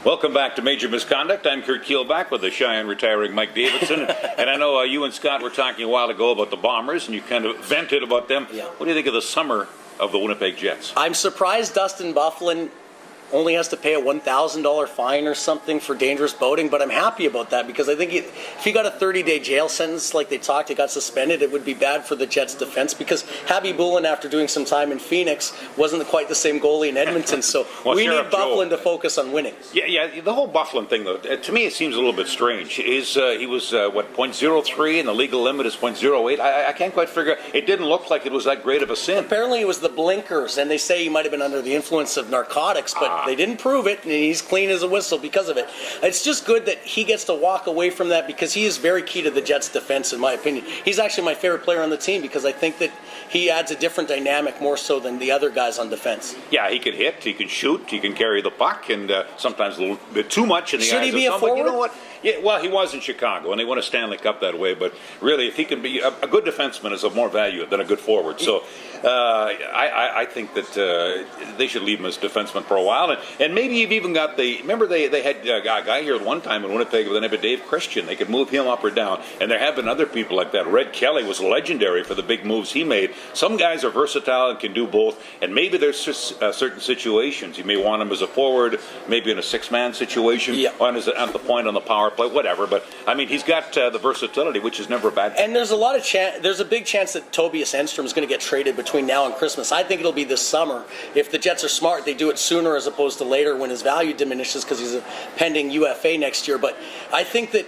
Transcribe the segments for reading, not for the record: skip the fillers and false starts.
Welcome back to Major Misconduct. I'm Curt Keilback with the shy and retiring Mike Davidson. And I know you and Scott were talking a while ago about the Bombers, and you kind of vented about them. Yeah. What do you think of the summer of the Winnipeg Jets? I'm surprised Dustin Byfuglien only has to pay a $1,000 fine or something for dangerous boating, but I'm happy about that because I think if he got a 30-day jail sentence like they talked, he got suspended, it would be bad for the Jets' defense because Habby Bullen, after doing some time in Phoenix, wasn't quite the same goalie in Edmonton, so well, we need Byfuglien to focus on winning. Yeah, the whole Byfuglien thing, though, to me it seems a little bit strange. He was, .03, and the legal limit is .08. I can't quite figure out. It didn't look like it was that great of a sin. Apparently it was the blinkers, and they say he might have been under the influence of narcotics, but they didn't prove it, and he's clean as a whistle because of it. It's just good that he gets to walk away from that because he is very key to the Jets' defense, in my opinion. He's actually my favorite player on the team because I think that he adds a different dynamic more so than the other guys on defense. Yeah, he can hit, he can shoot, he can carry the puck, and sometimes a little bit too much in the eyes of some. Should he be a forward? You know what? Yeah, well, he was in Chicago, and they won a Stanley Cup that way. But really, if he can be a good defenseman, is of more value than a good forward. So I think that they should leave him as defenseman for a while, and maybe you've even got remember they had a guy here at one time in Winnipeg with the name of Dave Christian. They could move him up or down, and there have been other people like that. Red Kelly was legendary for the big moves he made. Some guys are versatile and can do both, and maybe there's just certain situations you may want him as a forward, maybe in a six-man situation, on the point on the power play, whatever. But I mean, he's got the versatility, which is never a bad thing. And there's a big chance that Tobias Enstrom is going to get traded between now and Christmas. I think it'll be this summer. If the Jets are smart, they do it sooner as opposed to later when his value diminishes because he's a pending UFA next year. But I think that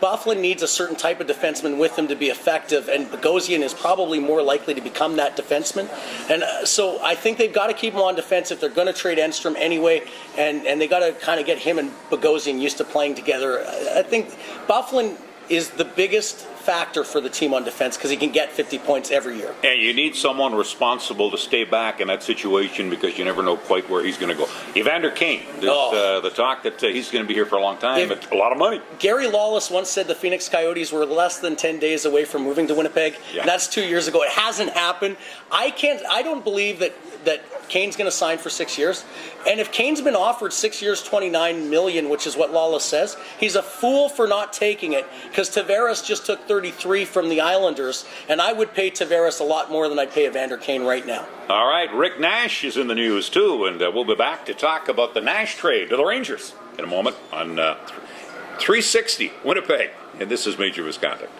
Byfuglien needs a certain type of defenseman with him to be effective, and Bogosian is probably more likely to become that defenseman. And so I think they've got to keep him on defense if they're going to trade Enstrom anyway, and they got to kind of get him and Bogosian used to playing together. I think Byfuglien is the biggest factor for the team on defense because he can get 50 points every year. And you need someone responsible to stay back in that situation because you never know quite where he's going to go. Evander Kane, there's the talk that he's going to be here for a long time, but a lot of money. Gary Lawless once said the Phoenix Coyotes were less than 10 days away from moving to Winnipeg. Yeah. That's 2 years ago. It hasn't happened. I don't believe that Kane's going to sign for 6 years. And if Kane's been offered 6 years, $29 million, which is what Lawless says, he's a fool for not taking it because Tavares just took 33 from the Islanders, and I would pay Tavares a lot more than I'd pay Evander Kane right now. All right, Rick Nash is in the news too, and we'll be back to talk about the Nash trade to the Rangers in a moment on 360 Winnipeg. And this is Major Misconduct.